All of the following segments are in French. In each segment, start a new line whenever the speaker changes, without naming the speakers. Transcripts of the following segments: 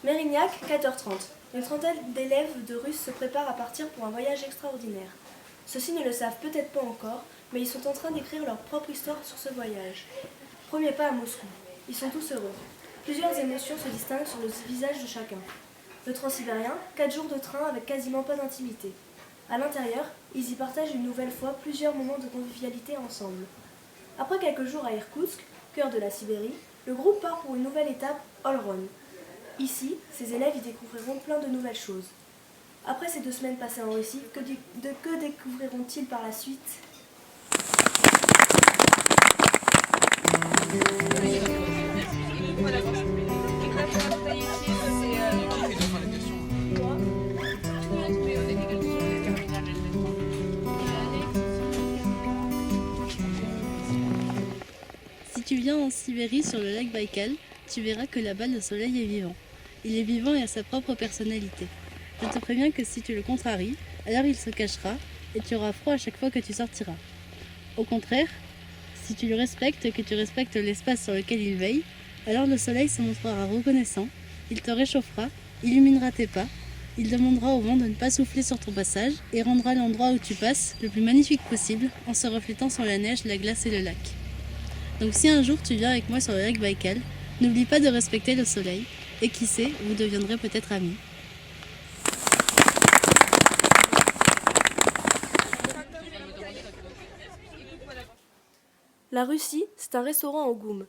Mérignac, 14h30. Une trentaine d'élèves de Russes se préparent à partir pour un voyage extraordinaire. Ceux-ci ne le savent peut-être pas encore, mais ils sont en train d'écrire leur propre histoire sur ce voyage. Premier pas à Moscou. Ils sont tous heureux. Plusieurs émotions se distinguent sur le visage de chacun. Le transsibérien, 4 jours de train avec quasiment pas d'intimité. À l'intérieur, ils y partagent une nouvelle fois plusieurs moments de convivialité ensemble. Après quelques jours à Irkoutsk, cœur de la Sibérie, le groupe part pour une nouvelle étape, Olron. Ici, ces élèves y découvriront plein de nouvelles choses. Après ces 2 semaines passées en Russie, que découvriront-ils par la suite ?
Si tu viens en Sibérie sur le lac Baïkal, tu verras que là-bas le soleil est vivant. Il est vivant et a sa propre personnalité. Je te préviens que si tu le contraries, alors il se cachera et tu auras froid à chaque fois que tu sortiras. Au contraire, si tu le respectes et que tu respectes l'espace sur lequel il veille, alors le soleil se montrera reconnaissant, il te réchauffera, illuminera tes pas, il demandera au vent de ne pas souffler sur ton passage et rendra l'endroit où tu passes le plus magnifique possible en se reflétant sur la neige, la glace et le lac. Donc si un jour tu viens avec moi sur le lac Baïkal, n'oublie pas de respecter le soleil et qui sait, vous deviendrez peut-être amis.
La Russie, c'est un restaurant au Goum.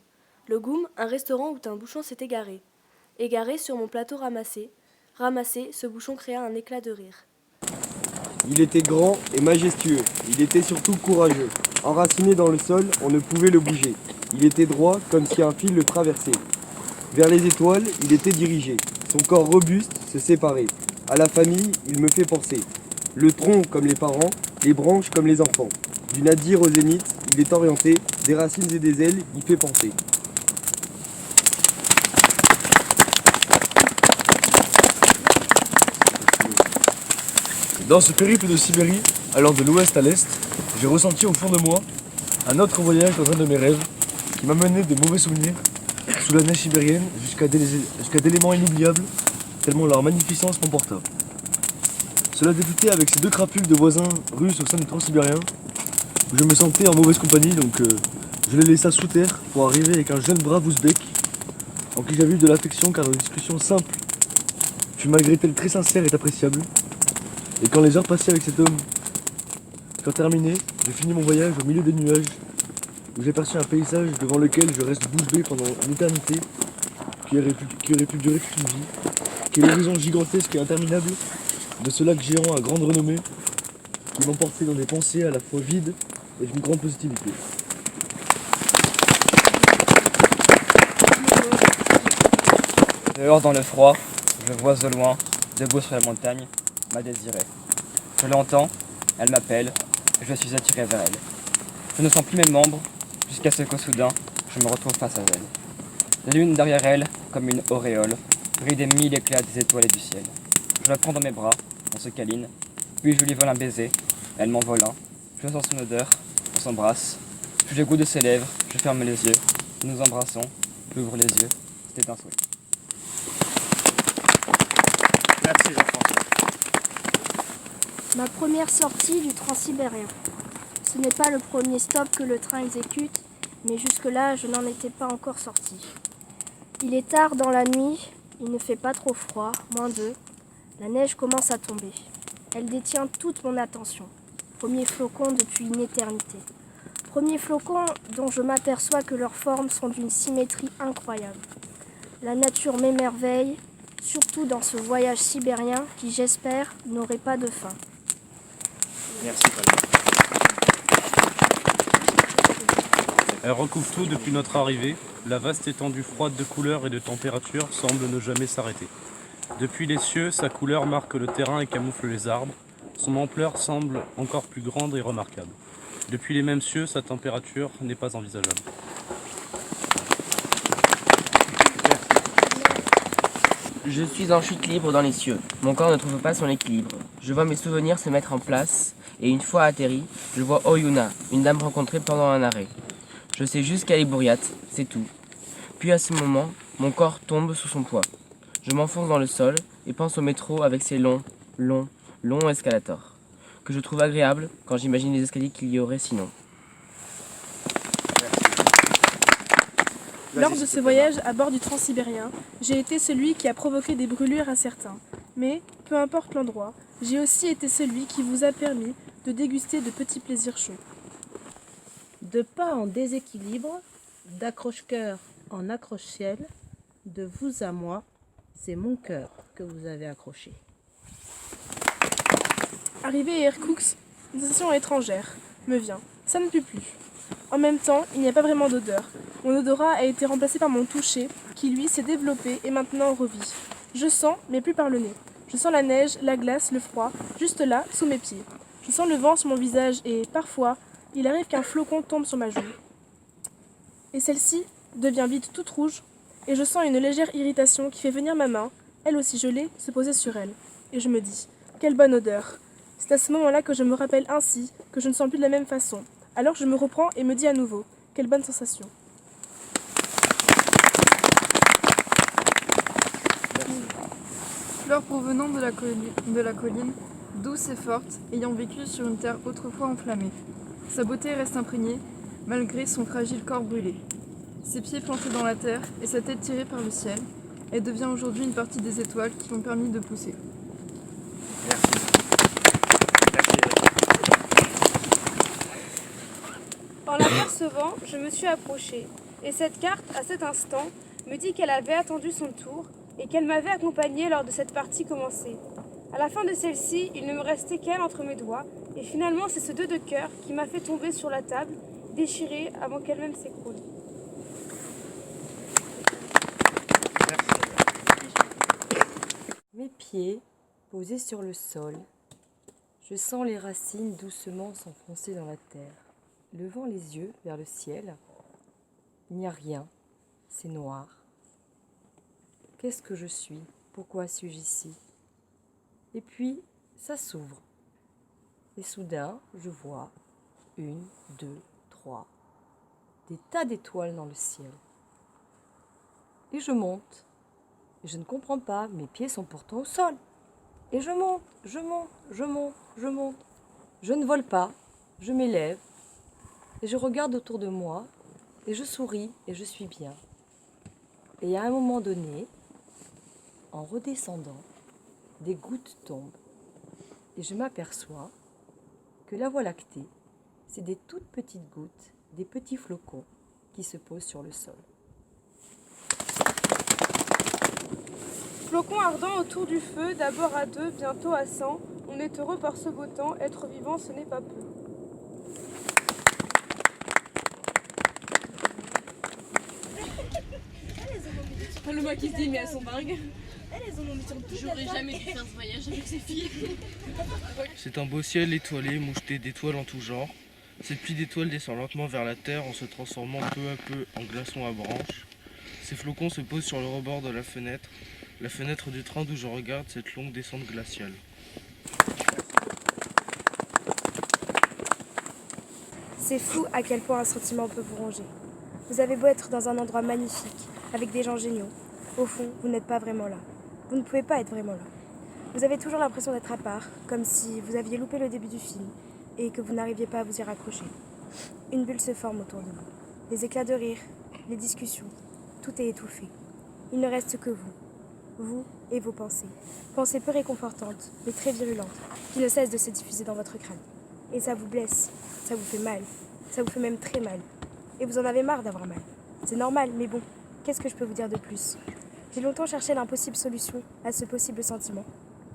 Le Goum, un restaurant où un bouchon s'est égaré. Égaré sur mon plateau ramassé. Ramassé, ce bouchon créa un éclat de rire.
Il était grand et majestueux. Il était surtout courageux. Enraciné dans le sol, on ne pouvait le bouger. Il était droit comme si un fil le traversait. Vers les étoiles, il était dirigé. Son corps robuste se séparait. À la famille, il me fait penser. Le tronc comme les parents, les branches comme les enfants. Du nadir au zénith, il est orienté. Des racines et des ailes, il fait penser.
Dans ce périple de Sibérie, allant de l'ouest à l'est, j'ai ressenti au fond de moi un autre voyage dans un de mes rêves qui m'a mené de mauvais souvenirs sous la neige sibérienne jusqu'à d'éléments inoubliables, tellement leur magnificence m'emporta. Cela débutait avec ces 2 crapules de voisins russes au sein du transsibérien, où je me sentais en mauvaise compagnie, donc je les laissa sous terre pour arriver avec un jeune brave ouzbek en qui j'avais eu de l'affection car notre discussion simple fut malgré elle très sincère et appréciable. Et quand les heures passées avec cet homme furent terminées, j'ai fini mon voyage au milieu des nuages, où j'ai aperçu un paysage devant lequel je reste bouche bée pendant une éternité, qui aurait pu durer toute une vie, qui est l'horizon gigantesque et interminable de ce lac géant à grande renommée, qui m'emportait dans des pensées à la fois vides et d'une grande positivité.
Dehors dans le froid, je vois au loin, debout sur la montagne, ma désirée. Je l'entends, elle m'appelle, et je suis attiré vers elle. Je ne sens plus mes membres, jusqu'à ce qu'au soudain, je me retrouve face à elle. La lune derrière elle, comme une auréole, brille des 1000 éclats des étoiles et du ciel. Je la prends dans mes bras, on se câline, puis je lui vole un baiser, elle m'envole un. Je sens son odeur, on s'embrasse. Puis j'ai goût de ses lèvres, je ferme les yeux, nous nous embrassons, j'ouvre les yeux, c'était un souhait.
Merci Jean-François.
Ma première sortie du transsibérien. Ce n'est pas le premier stop que le train exécute, mais jusque-là, je n'en étais pas encore sorti. Il est tard dans la nuit, il ne fait pas trop froid, -2. La neige commence à tomber. Elle détient toute mon attention. Premier flocon depuis une éternité. Premier flocon dont je m'aperçois que leurs formes sont d'une symétrie incroyable. La nature m'émerveille, surtout dans ce voyage sibérien qui, j'espère, n'aurait pas de fin.
Merci Paul. Elle recouvre tout depuis notre arrivée. La vaste étendue froide de couleurs et de température semble ne jamais s'arrêter. Depuis les cieux, sa couleur marque le terrain et camoufle les arbres. Son ampleur semble encore plus grande et remarquable. Depuis les mêmes cieux, sa température n'est pas envisageable.
Je suis en chute libre dans les cieux. Mon corps ne trouve pas son équilibre. Je vois mes souvenirs se mettre en place et une fois atterri, je vois Oyuna, une dame rencontrée pendant un arrêt. Je sais juste qu'elle est bourriate, c'est tout. Puis à ce moment, mon corps tombe sous son poids. Je m'enfonce dans le sol et pense au métro avec ses longs escalators, que je trouve agréables quand j'imagine les escaliers qu'il y aurait sinon.
Lors de ce voyage à bord du Transsibérien, j'ai été celui qui a provoqué des brûlures à certains. Mais, peu importe l'endroit, j'ai aussi été celui qui vous a permis de déguster de petits plaisirs chauds.
De pas en déséquilibre, d'accroche-cœur en accroche-ciel, de vous à moi, c'est mon cœur que vous avez accroché.
Arrivé à Irkoutsk, une sensation étrangère me vient. Ça ne pue plus. En même temps, il n'y a pas vraiment d'odeur. Mon odorat a été remplacé par mon toucher, qui lui s'est développé et maintenant revit. Je sens, mais plus par le nez. Je sens la neige, la glace, le froid, juste là, sous mes pieds. Je sens le vent sur mon visage et, parfois, il arrive qu'un flocon tombe sur ma joue. Et celle-ci devient vite toute rouge, et je sens une légère irritation qui fait venir ma main, elle aussi gelée, se poser sur elle. Et je me dis, quelle bonne odeur. C'est à ce moment-là que je me rappelle ainsi que je ne sens plus de la même façon. Alors je me reprends et me dis à nouveau, quelle bonne sensation.
Fleur provenant de la colline, douce et forte, ayant vécu sur une terre autrefois enflammée. Sa beauté reste imprégnée, malgré son fragile corps brûlé. Ses pieds plantés dans la terre et sa tête tirée par le ciel, elle devient aujourd'hui une partie des étoiles qui l'ont permis de pousser.
En l'apercevant, je me suis approchée, et cette carte, à cet instant, me dit qu'elle avait attendu son tour et qu'elle m'avait accompagnée lors de cette partie commencée. À la fin de celle-ci, il ne me restait qu'elle entre mes doigts, et finalement c'est ce 2 de cœur qui m'a fait tomber sur la table, déchirée avant qu'elle-même s'écroule.
Mes pieds posés sur le sol, je sens les racines doucement s'enfoncer dans la terre. Levant les yeux vers le ciel, il n'y a rien, c'est noir. Qu'est-ce que je suis? Pourquoi suis-je ici? Et puis, ça s'ouvre. Et soudain, je vois 1, 2, 3, des tas d'étoiles dans le ciel. Et je monte. Et je ne comprends pas, mes pieds sont pourtant au sol. Et je monte, je monte, je monte, je monte. Je ne vole pas, je m'élève. Et je regarde autour de moi, et je souris, et je suis bien. Et à un moment donné, en redescendant, des gouttes tombent. Et je m'aperçois que la Voie lactée, c'est des toutes petites gouttes, des petits flocons qui se posent sur le sol.
Flocons ardents autour du feu, d'abord à 2, bientôt à 100. On est heureux par ce beau temps, être vivant ce n'est pas peu.
Le mec qui se dit mais elles sont dingues. J'aurais jamais dû faire ce voyage avec ces filles.
C'est un beau ciel étoilé, moucheté d'étoiles en tout genre. Cette pluie d'étoiles descend lentement vers la terre en se transformant peu à peu en glaçons à branches. Ces flocons se posent sur le rebord de la fenêtre du train d'où je regarde cette longue descente glaciale.
C'est fou à quel point un sentiment peut vous ronger. Vous avez beau être dans un endroit magnifique, avec des gens géniaux. Au fond, vous n'êtes pas vraiment là. Vous ne pouvez pas être vraiment là. Vous avez toujours l'impression d'être à part, comme si vous aviez loupé le début du film et que vous n'arriviez pas à vous y raccrocher. Une bulle se forme autour de vous. Les éclats de rire, les discussions, tout est étouffé. Il ne reste que vous et vos pensées. Pensées peu réconfortantes, mais très virulentes, qui ne cessent de se diffuser dans votre crâne. Et ça vous blesse, ça vous fait mal, ça vous fait même très mal. Et vous en avez marre d'avoir mal. C'est normal, mais bon, qu'est-ce que je peux vous dire de plus? J'ai longtemps cherché l'impossible solution à ce possible sentiment.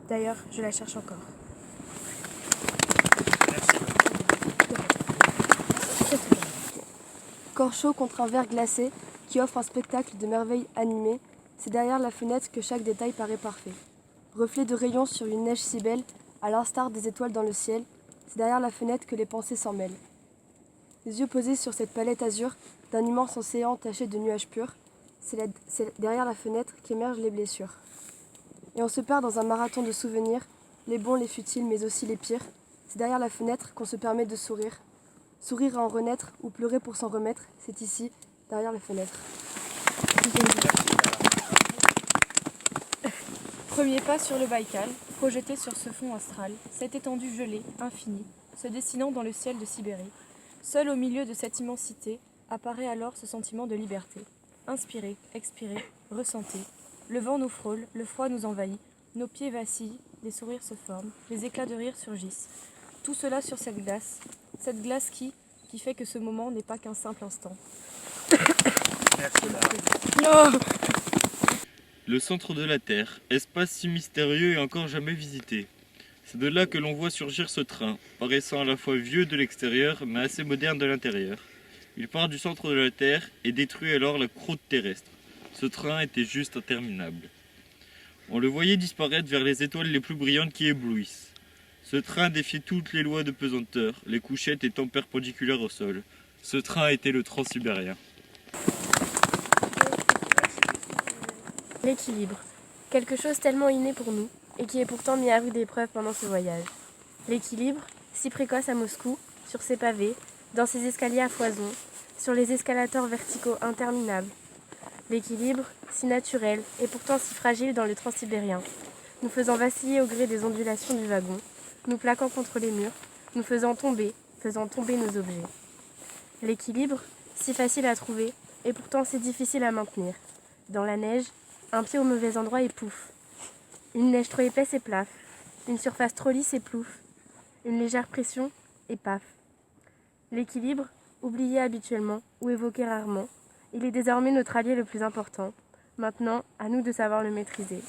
D'ailleurs, je la cherche encore.
Corps chaud contre un verre glacé qui offre un spectacle de merveilles animées, c'est derrière la fenêtre que chaque détail paraît parfait. Reflet de rayons sur une neige si belle, à l'instar des étoiles dans le ciel, c'est derrière la fenêtre que les pensées s'en mêlent. Les yeux posés sur cette palette azur d'un immense océan taché de nuages purs, c'est derrière la fenêtre qu'émergent les blessures. Et on se perd dans un marathon de souvenirs, les bons, les futiles, mais aussi les pires. C'est derrière la fenêtre qu'on se permet de sourire. Sourire à en renaître ou pleurer pour s'en remettre, c'est ici, derrière la fenêtre.
Premier pas sur le Baïkal, projeté sur ce fond astral, cette étendue gelée, infinie, se dessinant dans le ciel de Sibérie. Seul au milieu de cette immensité apparaît alors ce sentiment de liberté. Inspirez, expirez, ressentez. Le vent nous frôle, le froid nous envahit, nos pieds vacillent, des sourires se forment, les éclats de rire surgissent. Tout cela sur cette glace qui fait que ce moment n'est pas qu'un simple instant.
Le centre de la Terre, espace si mystérieux et encore jamais visité. C'est de là que l'on voit surgir ce train, paraissant à la fois vieux de l'extérieur mais assez moderne de l'intérieur. Il part du centre de la Terre et détruit alors la croûte terrestre. Ce train était juste interminable. On le voyait disparaître vers les étoiles les plus brillantes qui éblouissent. Ce train défiait toutes les lois de pesanteur, les couchettes étant perpendiculaires au sol. Ce train était le Transsibérien.
L'équilibre. Quelque chose tellement inné pour nous, et qui est pourtant mis à rude épreuve pendant ce voyage. L'équilibre, si précoce à Moscou, sur ses pavés, dans ses escaliers à foison, sur les escalators verticaux interminables. L'équilibre, si naturel, et pourtant si fragile dans le Transsibérien, nous faisant vaciller au gré des ondulations du wagon, nous plaquant contre les murs, nous faisant tomber nos objets. L'équilibre, si facile à trouver, et pourtant si difficile à maintenir. Dans la neige, un pied au mauvais endroit et pouf. Une neige trop épaisse et plaf. Une surface trop lisse et plouf. Une légère pression et paf. L'équilibre, oublié habituellement ou évoqué rarement, il est désormais notre allié le plus important. Maintenant, à nous de savoir le maîtriser.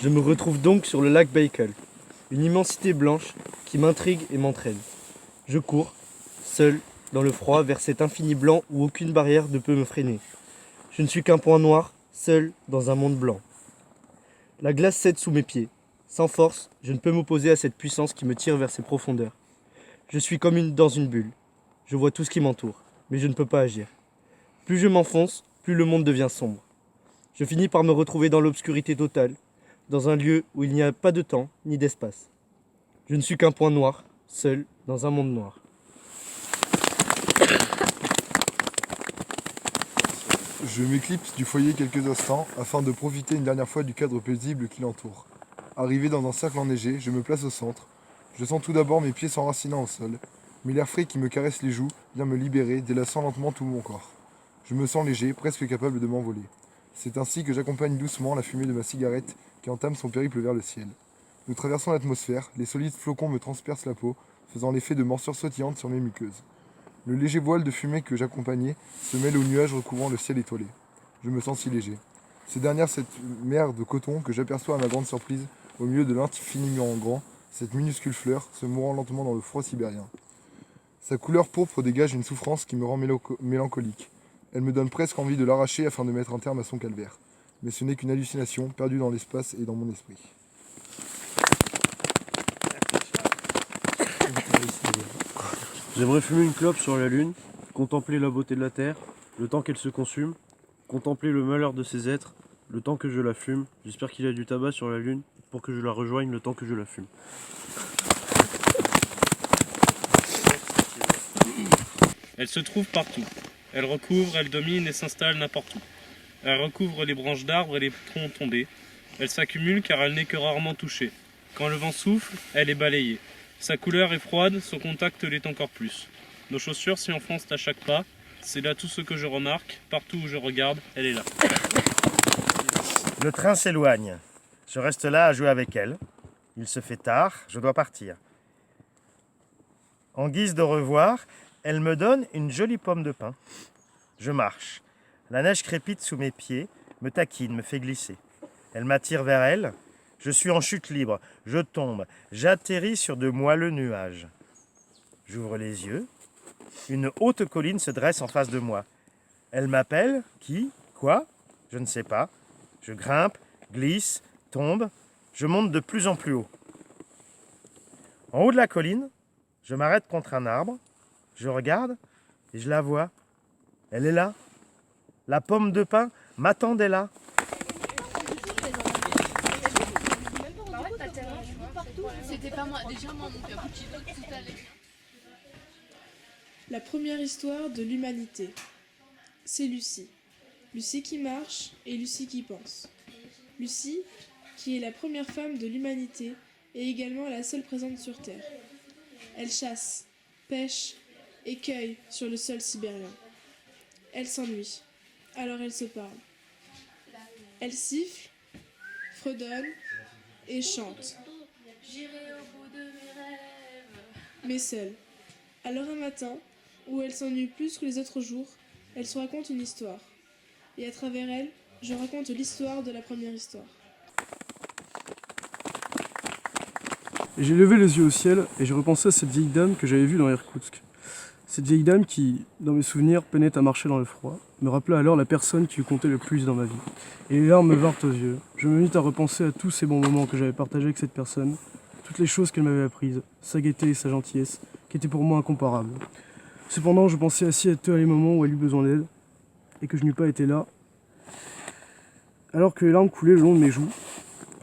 Je me retrouve donc sur le lac Baïkal, une immensité blanche qui m'intrigue et m'entraîne. Je cours, seul, dans le froid, vers cet infini blanc où aucune barrière ne peut me freiner. Je ne suis qu'un point noir, seul dans un monde blanc. La glace cède sous mes pieds. Sans force, je ne peux m'opposer à cette puissance qui me tire vers ses profondeurs. Je suis comme dans une bulle. Je vois tout ce qui m'entoure, mais je ne peux pas agir. Plus je m'enfonce, plus le monde devient sombre. Je finis par me retrouver dans l'obscurité totale, dans un lieu où il n'y a pas de temps ni d'espace. Je ne suis qu'un point noir, seul dans un monde noir.
Je m'éclipse du foyer quelques instants afin de profiter une dernière fois du cadre paisible qui l'entoure. Arrivé dans un cercle enneigé, je me place au centre. Je sens tout d'abord mes pieds s'enracinant au sol, mais l'air frais qui me caresse les joues vient me libérer, délaçant lentement tout mon corps. Je me sens léger, presque capable de m'envoler. C'est ainsi que j'accompagne doucement la fumée de ma cigarette qui entame son périple vers le ciel. Nous traversons l'atmosphère, les solides flocons me transpercent la peau, faisant l'effet de morsures sautillantes sur mes muqueuses. Le léger voile de fumée que j'accompagnais se mêle aux nuages recouvrant le ciel étoilé. Je me sens si léger. C'est derrière cette mer de coton que j'aperçois à ma grande surprise, au milieu de l'infiniment grand, cette minuscule fleur se mourant lentement dans le froid sibérien. Sa couleur pourpre dégage une souffrance qui me rend mélancolique. Elle me donne presque envie de l'arracher afin de mettre un terme à son calvaire. Mais ce n'est qu'une hallucination perdue dans l'espace et dans mon esprit.
J'aimerais fumer une clope sur la lune, contempler la beauté de la terre, le temps qu'elle se consume, contempler le malheur de ces êtres, le temps que je la fume. J'espère qu'il y a du tabac sur la lune pour que je la rejoigne le temps que je la fume.
Elle se trouve partout. Elle recouvre, elle domine et s'installe n'importe où. Elle recouvre les branches d'arbres et les troncs tombés. Elle s'accumule car elle n'est que rarement touchée. Quand le vent souffle, elle est balayée. Sa couleur est froide, son contact l'est encore plus. Nos chaussures s'y enfoncent à chaque pas. C'est là tout ce que je remarque. Partout où je regarde, elle est là.
Le train s'éloigne. Je reste là à jouer avec elle. Il se fait tard, je dois partir. En guise de revoir, elle me donne une jolie pomme de pin. Je marche. La neige crépite sous mes pieds, me taquine, me fait glisser. Elle m'attire vers elle. Je suis en chute libre. Je tombe. J'atterris sur de moelleux nuages. J'ouvre les yeux. Une haute colline se dresse en face de moi. Elle m'appelle. Qui? Quoi? Je ne sais pas. Je grimpe, glisse, tombe. Je monte de plus en plus haut. En haut de la colline, je m'arrête contre un arbre. Je regarde et je la vois. Elle est là. La pomme de pin m'attendait là.
C'était pas moi, déjà moi mon cappuccino tout à l'heure.
La première histoire de l'humanité. c'est Lucie. Lucie qui marche et Lucie qui pense. Lucie, qui est la première femme de l'humanité et également la seule présente sur Terre. Elle chasse, pêche et cueille sur le sol sibérien. Elle s'ennuie, alors elle se parle. Elle siffle, fredonne et chante.
J'irai au bout de mes rêves.
Mais seule. Alors un matin, où elle s'ennuie plus que les autres jours, elle se raconte une histoire. Et à travers elle, je raconte l'histoire de la première histoire.
J'ai levé les yeux au ciel et j'ai repensé à cette vieille dame que j'avais vue dans Irkoutsk. Cette vieille dame qui, dans mes souvenirs, peinait à marcher dans le froid, me rappela alors la personne qui comptait le plus dans ma vie. Et les larmes me vinrent aux yeux. Je me mis à repenser à tous ces bons moments que j'avais partagés avec cette personne, toutes les choses qu'elle m'avait apprises, sa gaieté et sa gentillesse, qui étaient pour moi incomparables. Cependant, je pensais assis à tous les moments où elle eut besoin d'aide, et que je n'eus pas été là. Alors que les larmes coulaient le long de mes joues,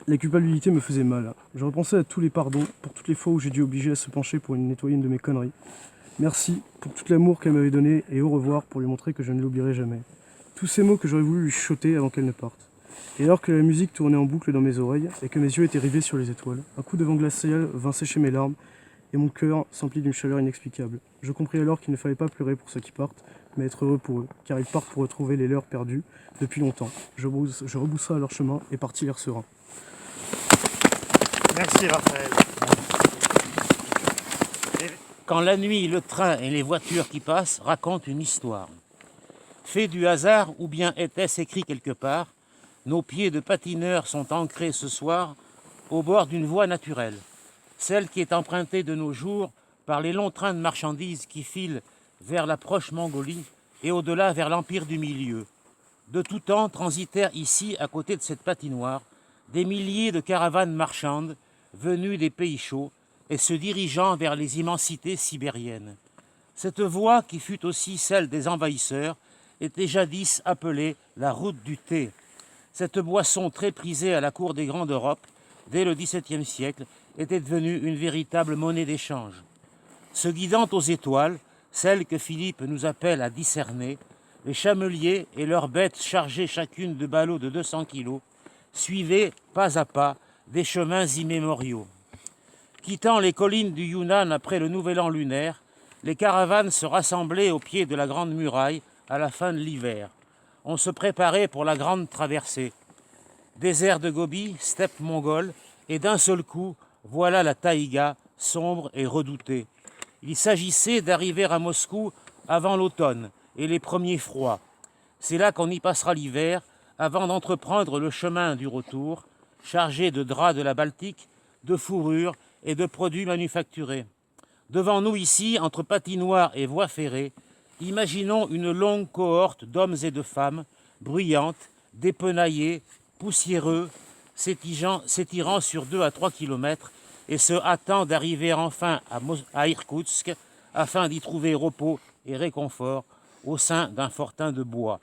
la culpabilité me faisait mal. Je repensais à tous les pardons, pour toutes les fois où j'ai dû obliger à se pencher pour nettoyer une de mes conneries. Merci pour tout l'amour qu'elle m'avait donné et au revoir pour lui montrer que je ne l'oublierai jamais. Tous ces mots que j'aurais voulu lui chuchoter avant qu'elle ne parte. Et alors que la musique tournait en boucle dans mes oreilles et que mes yeux étaient rivés sur les étoiles, un coup de vent glacial vint sécher mes larmes et mon cœur s'emplit d'une chaleur inexplicable. Je compris alors qu'il ne fallait pas pleurer pour ceux qui partent, mais être heureux pour eux, car ils partent pour retrouver les leurs perdus depuis longtemps. Je reboussa à leur chemin et partis l'air serein.
Merci Raphaël.
Quand la nuit, le train et les voitures qui passent racontent une histoire. Fait du hasard ou bien était-ce écrit quelque part, nos pieds de patineurs sont ancrés ce soir au bord d'une voie naturelle, celle qui est empruntée de nos jours par les longs trains de marchandises qui filent vers la proche Mongolie et au-delà vers l'Empire du Milieu. De tout temps transitèrent ici, à côté de cette patinoire, des milliers de caravanes marchandes venues des pays chauds et se dirigeant vers les immensités sibériennes. Cette voie, qui fut aussi celle des envahisseurs, était jadis appelée la route du thé. Cette boisson très prisée à la cour des grands d'Europe, dès le XVIIe siècle, était devenue une véritable monnaie d'échange. Se guidant aux étoiles, celles que Philippe nous appelle à discerner, les chameliers et leurs bêtes chargées chacune de ballots de 200 kilos, suivaient, pas à pas, des chemins immémoriaux. Quittant les collines du Yunnan après le nouvel an lunaire, les caravanes se rassemblaient au pied de la Grande Muraille à la fin de l'hiver. On se préparait pour la grande traversée. Désert de Gobi, steppe mongole, et d'un seul coup, voilà la taïga, sombre et redoutée. Il s'agissait d'arriver à Moscou avant l'automne et les premiers froids. C'est là qu'on y passera l'hiver, avant d'entreprendre le chemin du retour, chargé de draps de la Baltique, de fourrures et de produits manufacturés. Devant nous ici, entre patinoire et voies ferrées, imaginons une longue cohorte d'hommes et de femmes, bruyantes, dépenaillés, poussiéreux, s'étirant sur 2 à 3 kilomètres et se hâtant d'arriver enfin à Irkoutsk afin d'y trouver repos et réconfort au sein d'un fortin de bois.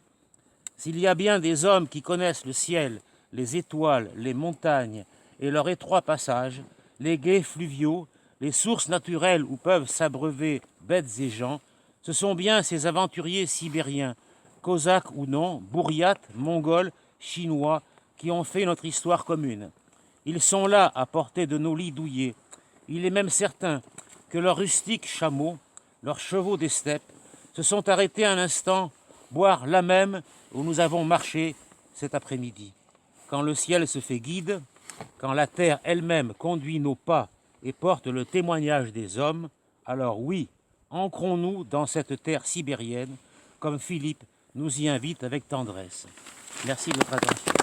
S'il y a bien des hommes qui connaissent le ciel, les étoiles, les montagnes et leurs étroits passages, les gués fluviaux, les sources naturelles où peuvent s'abreuver bêtes et gens, ce sont bien ces aventuriers sibériens, cosaques ou non, bourriates, mongols, chinois, qui ont fait notre histoire commune. Ils sont là à portée de nos lits douillés. Il est même certain que leurs rustiques chameaux, leurs chevaux des steppes, se sont arrêtés un instant, boire là même où nous avons marché cet après-midi. Quand le ciel se fait guide, quand la terre elle-même conduit nos pas et porte le témoignage des hommes, alors oui, ancrons-nous dans cette terre sibérienne, comme Philippe nous y invite avec tendresse. Merci de votre attention.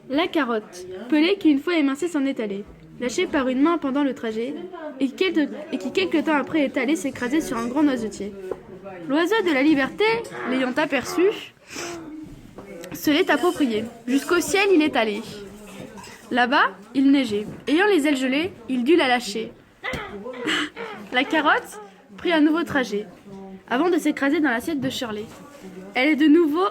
La carotte, pelée qui une fois émincée s'en est allée, lâchée par une main pendant le trajet, et qui quelque temps après est allée s'écraser sur un grand noisetier. L'oiseau de la liberté, l'ayant aperçu, se l'est approprié. Jusqu'au ciel il est allé. Là-bas, il neigeait. Ayant les ailes gelées, il dut la lâcher. La carotte prit un nouveau trajet, avant de s'écraser dans l'assiette de Shirley. Elle est de nouveau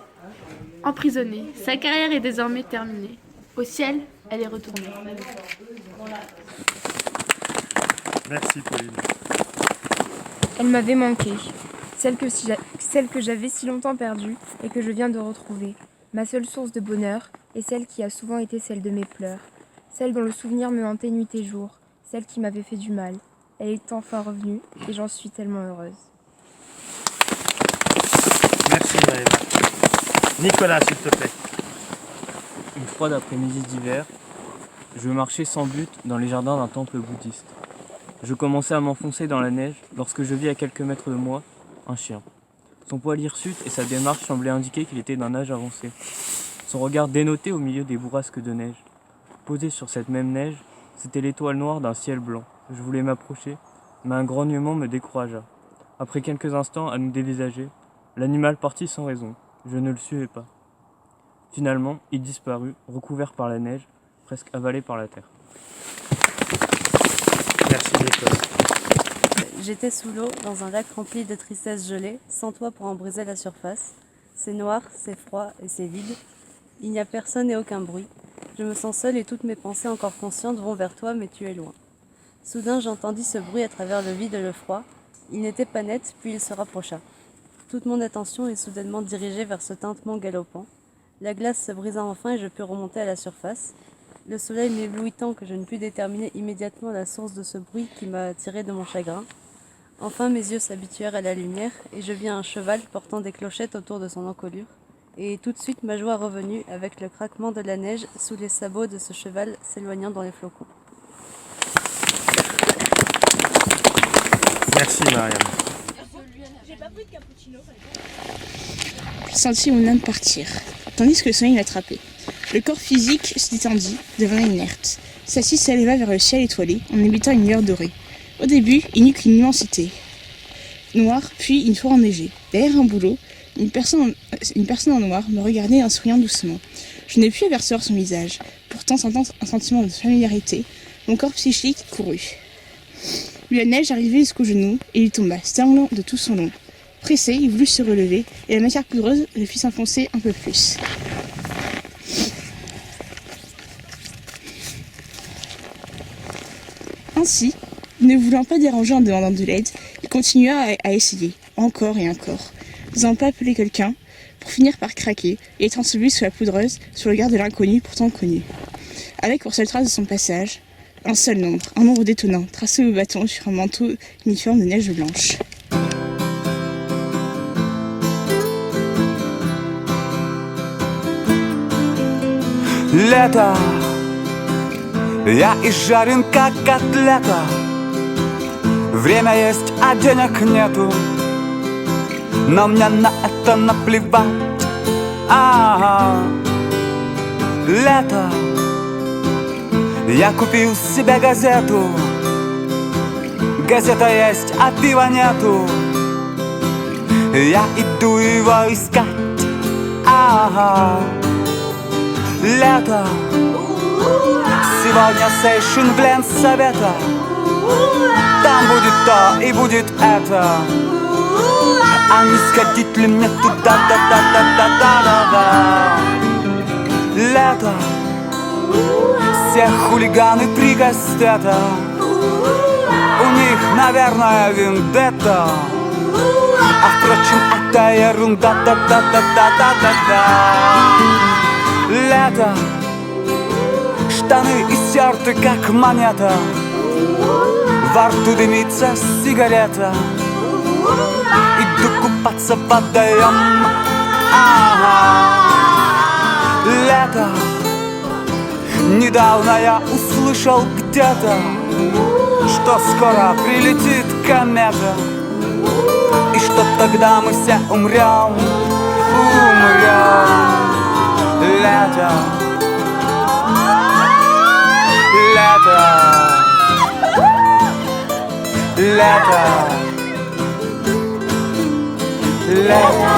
emprisonnée. Sa carrière est désormais terminée. Au ciel, elle est retournée.
Merci Pauline.
Elle m'avait manqué, celle que j'avais si longtemps perdue et que je viens de retrouver, ma seule source de bonheur et celle qui a souvent été celle de mes pleurs, celle dont le souvenir me hantait nuit et jour, celle qui m'avait fait du mal. Elle est enfin revenue et j'en suis tellement heureuse.
Merci Maëva. Nicolas, s'il te plaît.
Une froide après-midi d'hiver, je marchais sans but dans les jardins d'un temple bouddhiste. Je commençais à m'enfoncer dans la neige lorsque je vis à quelques mètres de moi un chien. Son poil hirsute et sa démarche semblaient indiquer qu'il était d'un âge avancé. Son regard dénotait au milieu des bourrasques de neige. Posé sur cette même neige, c'était l'étoile noire d'un ciel blanc. Je voulais m'approcher, mais un grognement me découragea. Après quelques instants à nous dévisager, l'animal partit sans raison. Je ne le suivais pas. Finalement, il disparut, recouvert par la neige, presque avalé par la terre.
Merci Nicolas.
J'étais sous l'eau, dans un lac rempli de tristesse gelée, sans toit pour en briser la surface. C'est noir, c'est froid et c'est vide. Il n'y a personne et aucun bruit. Je me sens seule et toutes mes pensées encore conscientes vont vers toi, mais tu es loin. Soudain, j'entendis ce bruit à travers le vide et le froid. Il n'était pas net, puis il se rapprocha. Toute mon attention est soudainement dirigée vers ce tintement galopant. La glace se brisa enfin et je pus remonter à la surface. Le soleil m'éblouit tant que je ne pus déterminer immédiatement la source de ce bruit qui m'a tiré de mon chagrin. Enfin, mes yeux s'habituèrent à la lumière et je vis un cheval portant des clochettes autour de son encolure. Et tout de suite, ma joie revenue avec le craquement de la neige sous les sabots de ce cheval s'éloignant dans les flocons.
Merci Marianne.
Je sentis mon âme partir, tandis que le soleil m'attrapait. Le corps physique se détendit, devenant inerte. Celle-ci s'éleva vers le ciel étoilé en émettant une lueur dorée. Au début, il n'y eut qu'une immensité noire, puis une forêt enneigée. Derrière un bouleau, une personne en noir me regardait en souriant doucement. Je n'ai pu apercevoir son visage. Pourtant, sentant un sentiment de familiarité, mon corps psychique courut. La neige arrivait jusqu'aux genoux et il tomba, sternant de tout son long. Pressé, il voulut se relever et la matière poudreuse le fit s'enfoncer un peu plus. Ainsi, ne voulant pas déranger en demandant de l'aide, il continua à essayer, encore et encore, n'osant pas appeler quelqu'un, pour finir par craquer et être enseveli sous la poudreuse, sur le regard de l'inconnu pourtant connu. Avec pour seule trace de son passage, un seul nombre, un nombre détonnant, tracé au bâton sur un manteau uniforme de neige blanche.
Лето, я изжарен как котлета. Время есть, а денег нету, но мне на это наплевать. Лето, я купил себе газету. Газета есть, а пива нету. Я иду его искать. Лето, сегодня сейшн в Ленсовета. Там будет то и будет это. А не сходить ли мне туда, да-да-да-да-да-да-да. Лето, все хулиганы пригостята. У них, наверное, вендетта. А впрочем, это ерунда, да-да-да-да-да-да-да. Лето, штаны истерты, как монета. Во рту дымится сигарета. Иду купаться в водоем. Лето, недавно я услышал где-то, что скоро прилетит комета. И что тогда мы все умрем. Лето, лето, лето, лето.